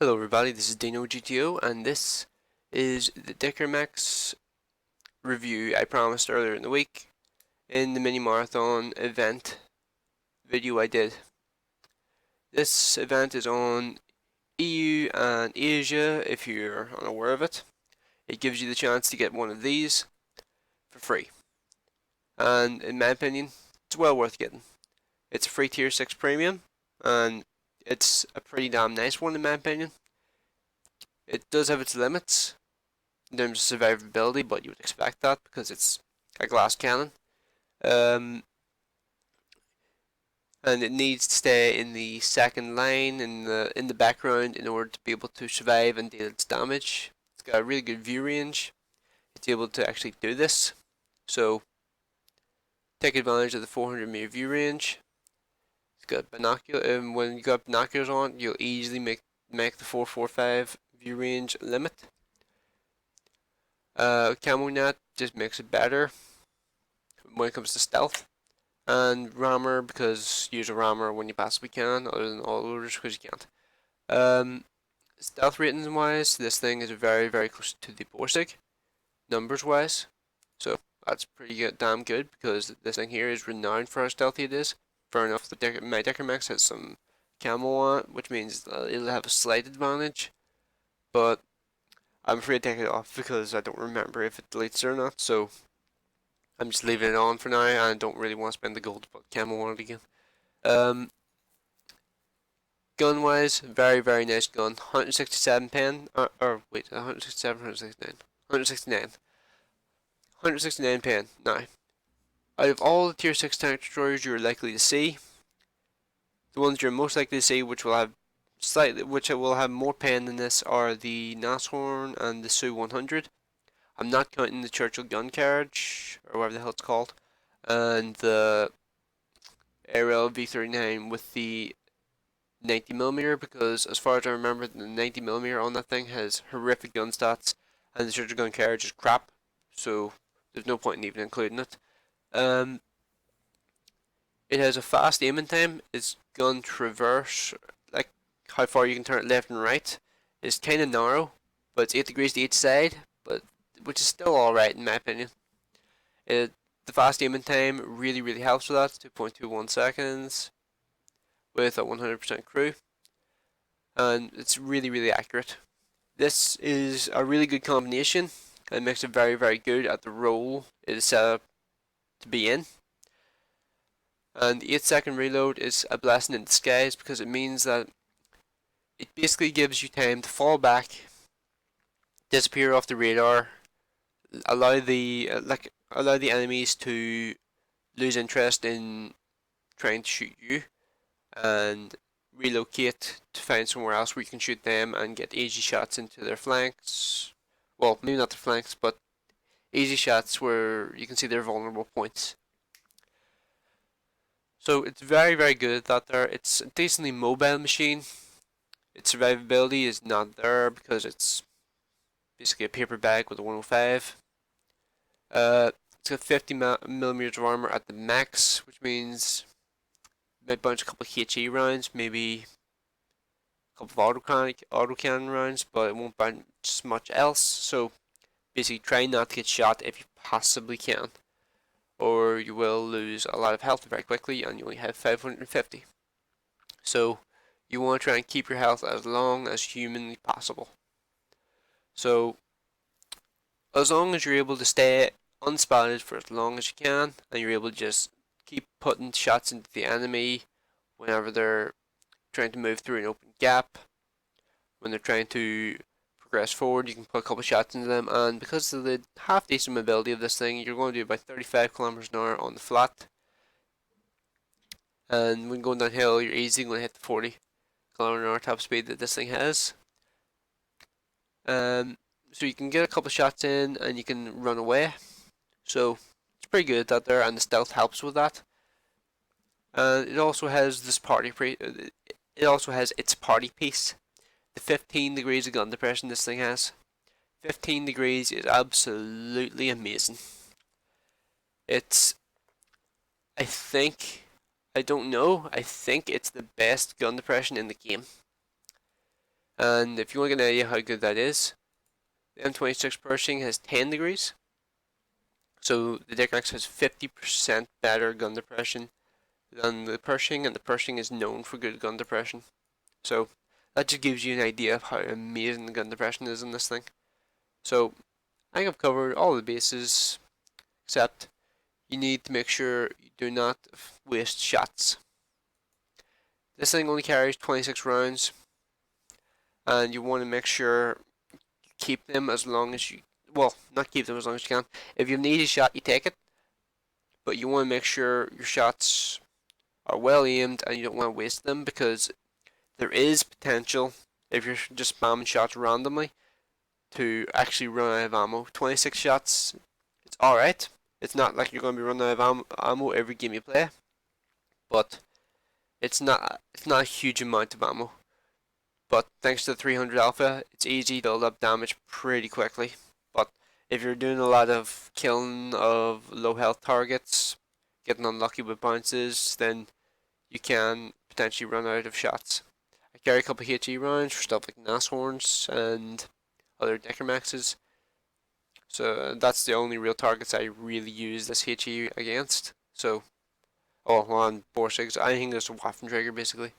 Hello everybody, this is Dino GTO and this is the Dickermax review I promised earlier in the week in the mini marathon event video I did. This event is on EU and Asia if you're unaware of it. It gives you the chance to get one of these for free. And in my opinion, it's well worth getting. It's a free tier 6 premium and it's a pretty damn nice one in my opinion. It does have its limits in terms of survivability, but you would expect that because it's a glass cannon. Um, and it needs to stay in the second line in the background in order to be able to survive and deal its damage. It's got a really good view range. It's able to actually do this. So take advantage of the 400-meter view range. It's got binocular. When you got binoculars on, you'll easily make the 445 view range limit. Camo net just makes it better when it comes to stealth. And rammer, because use a rammer when you possibly can, other than all loaders because you can't. Stealth ratings wise, this thing is very close to the Borsig, numbers wise. So that's pretty good, damn good, because this thing here is renowned for how stealthy it is. Fair enough, my Deckermax has some camo on it, which means it'll have a slight advantage. But I'm afraid to take it off because I don't remember if it deletes it or not, so I'm just leaving it on for now, and I don't really want to spend the gold to put camo on it again. Gun wise, very nice gun. 167 pen, or wait, 167, 169, 169, 169 pen. Now, out of all the tier 6 tank destroyers you're likely to see, the ones you're most likely to see, which will have more pen than this, are the Nashorn and the Su 100. I'm not counting the Churchill gun carriage, or whatever the hell it's called, and the Ariel V39 with the 90mm, because as far as I remember, the 90mm on that thing has horrific gun stats, and the Churchill gun carriage is crap, so there's no point in even including it. Um, it has a fast aiming time. Its gun traverse, like how far you can turn it left and right, is kind of narrow, but it's 8 degrees to each side, but which is still alright in my opinion. The fast aiming time really helps with that, 2.21 seconds with a 100% crew, and it's really accurate. This is a really good combination and makes it very good at the role it is set up to be in. And the 8-second reload is a blessing in disguise because it means that it basically gives you time to fall back, disappear off the radar, allow the enemies to lose interest in trying to shoot you, and relocate to find somewhere else where you can shoot them and get easy shots into their flanks. Well, maybe not their flanks, but easy shots where you can see their vulnerable points. So it's very good at that there. It's a decently mobile machine. Its survivability is not there because it's basically a paper bag with a 105. It's got 50mm of armor at the max, which means might bounce a couple of HE rounds, maybe a couple of autocannon rounds, but it won't bounce much else. So basically, try not to get shot if you possibly can, or you will lose a lot of health very quickly, and you only have 550. So you want to try and keep your health as long as humanly possible. So as long as you're able to stay unspotted for as long as you can, and you're able to just keep putting shots into the enemy whenever they're trying to move through an open gap, when they're trying to progress forward, you can put a couple shots into them, and because of the half decent mobility of this thing, you're going to do about 35 kilometers an hour on the flat, and when going downhill, you're easily going to hit the 40 kilometer an hour top speed that this thing has. So you can get a couple shots in, and you can run away. So it's pretty good at that there, and the stealth helps with that. And it also has it also has its party piece. The 15 degrees of gun depression this thing has. 15 degrees is absolutely amazing. It's, I don't know, I think it's the best gun depression in the game. And if you want to get an idea how good that is, the M26 Pershing has 10 degrees. So the Dick Rex has 50% better gun depression than the Pershing, and the Pershing is known for good gun depression. So that just gives you an idea of how amazing the gun depression is in this thing. So I think I've covered all the bases, except you need to make sure you do not waste shots. This thing only carries 26 rounds, and you want to make sure you keep them as long as you, well, not keep them as long as you can. If you have an easy shot, you take it, but you want to make sure your shots are well aimed and you don't want to waste them, because there is potential, if you're just spamming shots randomly, to actually run out of ammo. 26 shots, it's alright. It's not like you're going to be running out of ammo every game you play, but it's not a huge amount of ammo. But thanks to the 300 alpha, it's easy to build up damage pretty quickly. But if you're doing a lot of killing of low health targets, getting unlucky with bounces, then you can potentially run out of shots. I carry a couple of HE rounds for stuff like Nashorns and other Decker Maxes. So that's the only real targets I really use this HE against. So, on Borsigs, anything that's a Waffentrager basically.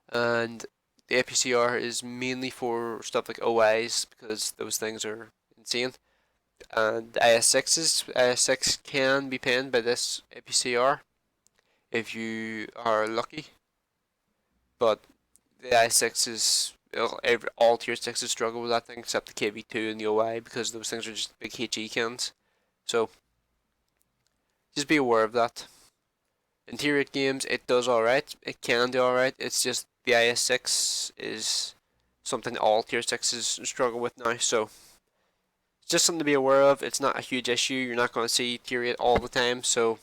And the APCR is mainly for stuff like OIs, because those things are insane. And the IS6 can be pinned by this APCR if you are lucky. But the IS6 is, all tier 6s struggle with that thing except the KV2 and the OI, because those things are just big HE cans. So just be aware of that. In tier 8 games it does alright, it can do alright, it's just the IS6 is something all tier 6s struggle with now, so it's just something to be aware of. It's not a huge issue, you're not going to see tier 8 all the time, so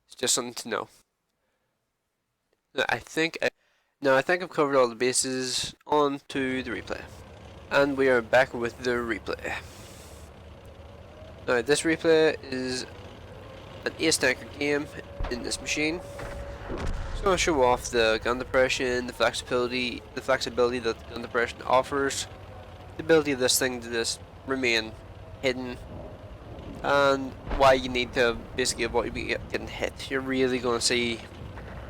it's just something to know. I think I've covered all the bases. On to the replay. And we are back with the replay. Now this replay is an ace tanker game in this machine. So I'll show off the gun depression, the flexibility that the gun depression offers, the ability of this thing to just remain hidden, and why you need to basically avoid getting hit. You're really going to see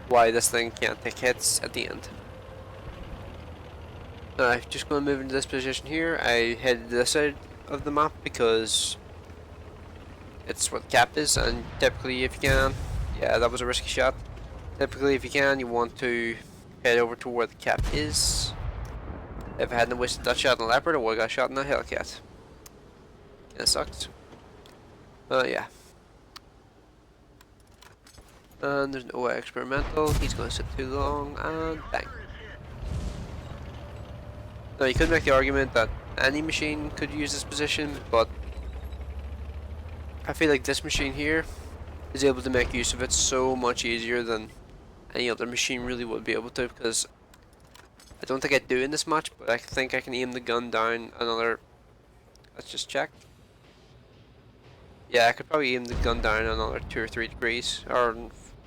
why this thing can't take hits at the end. Now I'm just going to move into this position here. I headed to this side of the map because it's what the cap is, and typically if you can, yeah, that was a risky shot. Typically if you can, you want to head over to where the cap is. If I hadn't wasted that shot on the leopard, I would have got shot in that Hellcat. Kinda sucked. Yeah. And there's no experimental, he's going to sit too long, and bang. Now you could make the argument that any machine could use this position, but I feel like this machine here is able to make use of it so much easier than any other machine really would be able to, because I don't think I do in this much, but I think I can aim the gun down another, let's just check. Yeah, I could probably aim the gun down another 2 or 3 degrees, or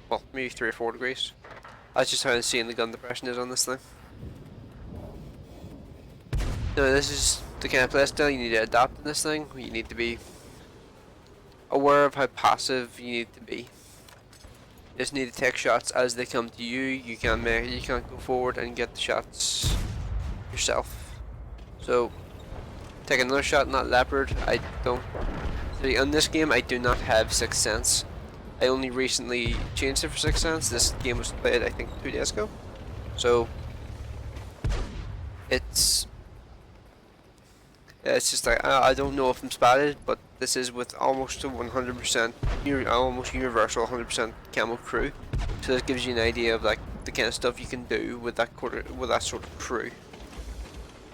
well, maybe 3 or 4 degrees. That's just how insane the gun depression is on this thing. Now this is the kind of playstyle you need to adapt in this thing. You need to be aware of how passive you need to be. You just need to take shots as they come to you. You can't go forward and get the shots yourself. So take another shot in that leopard. In this game I do not have Sixth Sense. I only recently changed it for Sixth Sense. This game was played I think 2 days ago. So it's just like, I don't know if I'm spotted, but this is with almost a 100%, almost universal 100% camo crew. So this gives you an idea of like the kind of stuff you can do with that sort of crew.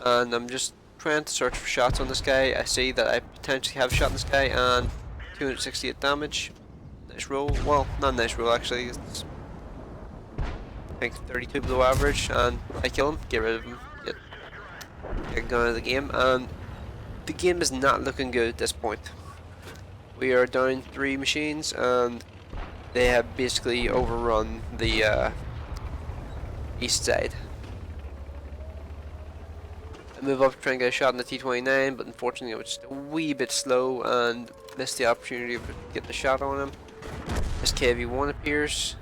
And I'm just trying to search for shots on this guy. I see that I potentially have a shot on this guy, and 268 damage. Nice roll. Well, not a nice roll actually. It's I think 32 below average, and I kill him, get rid of him, get gun out of the game, and the game is not looking good at this point. We are down 3 machines, and they have basically overrun the east side. I move up to try and get a shot in the T-29, but unfortunately I was just a wee bit slow and missed the opportunity to get the shot on him. This KV-1 appears,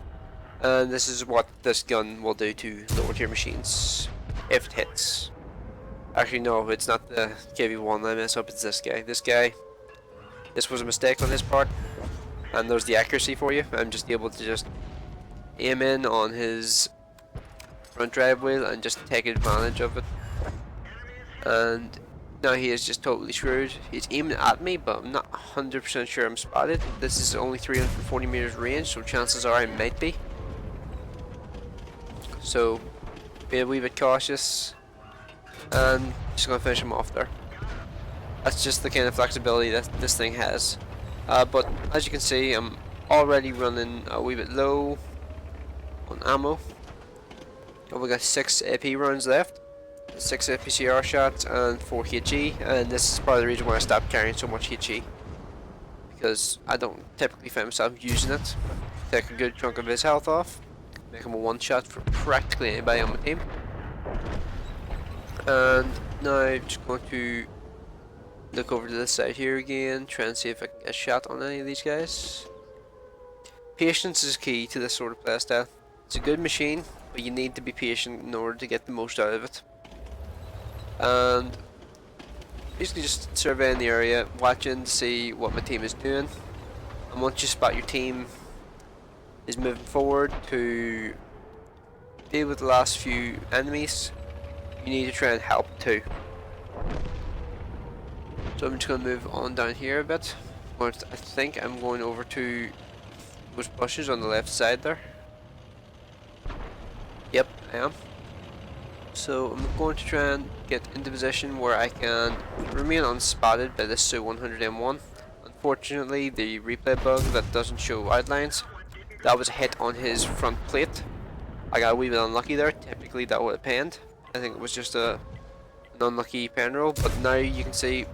and this is what this gun will do to lower tier machines if it hits. Actually no, it's not the KV-1 I mess up, it's this guy. This was a mistake on his part, and there's the accuracy for you. I'm just able to just aim in on his front drive wheel and just take advantage of it. And now he is just totally screwed. He's aiming at me, but I'm not 100% sure I'm spotted. This is only 340 meters range, so chances are I might be. So, be a wee bit cautious, and just gonna finish him off there. That's just the kind of flexibility that this thing has. But as you can see, I'm already running a wee bit low on ammo. I've only got 6 AP rounds left. 6 APCR shots and 4 HE, and this is part of the reason why I stopped carrying so much HE, because I don't typically find myself using it. Take a good chunk of his health off, make him a one shot for practically anybody on my team. And now I'm just going to look over to this side here again, try and see if I can get a shot on any of these guys. Patience is key to this sort of playstyle. It's a good machine, but you need to be patient in order to get the most out of it. And basically just surveying the area, watching to see what my team is doing, and once you spot your team is moving forward to deal with the last few enemies, you need to try and help too. So I'm just going to move on down here a bit. I think I'm going over to those bushes on the left side there. Yep, I am. So I'm going to try and get into position where I can remain unspotted by this Su-100M1. Unfortunately, the replay bug that doesn't show outlines, that was a hit on his front plate. I got a wee bit unlucky there. Typically that would have panned. I think it was just an unlucky pan roll, but now you can see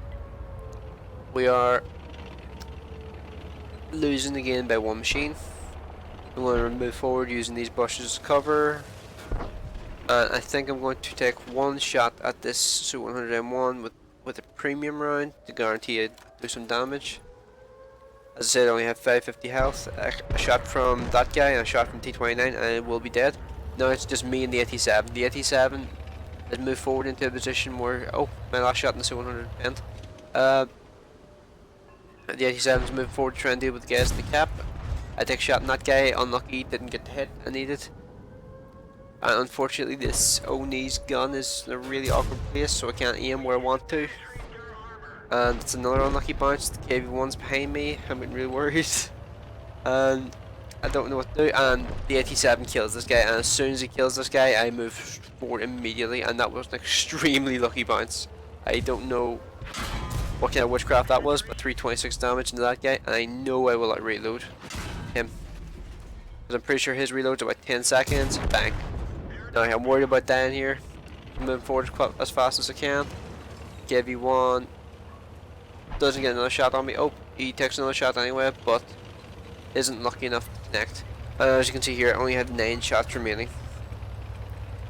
we are losing again by one machine. I'm going to move forward using these bushes as cover. And I think I'm going to take one shot at this Su-100M1 with a premium round to guarantee I do some damage. As I said, I only have 550 health. A shot from that guy and a shot from T-29 and I will be dead. Now it's just me and the 87. The 87 has moved forward into a position where... Oh, my last shot in the Su-100 end. The 87 has moved forward to try and deal with the guys in the cap. I take a shot on that guy, unlucky, didn't get the hit I needed. And unfortunately this Oni's gun is in a really awkward place, so I can't aim where I want to. And it's another unlucky bounce. The KV-1's behind me, I'm getting really worried. And I don't know what to do, and the 87 kills this guy, and as soon as he kills this guy I move forward immediately, and that was an extremely lucky bounce. I don't know what kind of witchcraft that was, but 326 damage into that guy, and I know I will reload him. Because I'm pretty sure his reload's about 10 seconds, bang. Now I'm worried about dying here. I'm moving forward as fast as I can. KV-1 doesn't get another shot on me. Oh, he takes another shot anyway, but isn't lucky enough to connect. And as you can see here, I only had 9 shots remaining.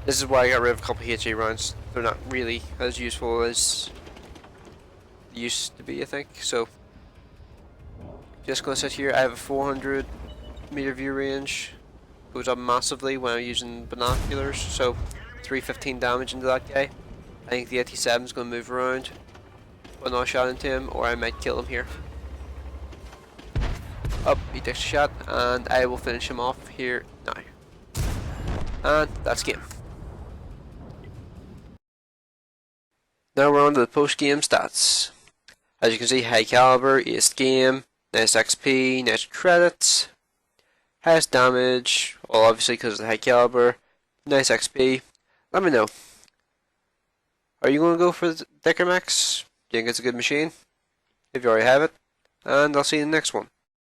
This is why I got rid of a couple of HE rounds. They're not really as useful as they used to be, I think. So, just gonna sit here. I have a 400 meter view range. Goes up massively when I'm using binoculars, so 315 damage into that guy. I think the 87 is going to move around, put another shot into him, or I might kill him here. Up, he takes a shot, and I will finish him off here now. And that's game. Now we're on to the post-game stats. As you can see, high caliber, ace game, nice XP, nice credits. Highest damage, well obviously because of the high caliber, nice XP. Let me know. Are you going to go for the Dicker Max? Do you think it's a good machine? If you already have it. And I'll see you in the next one.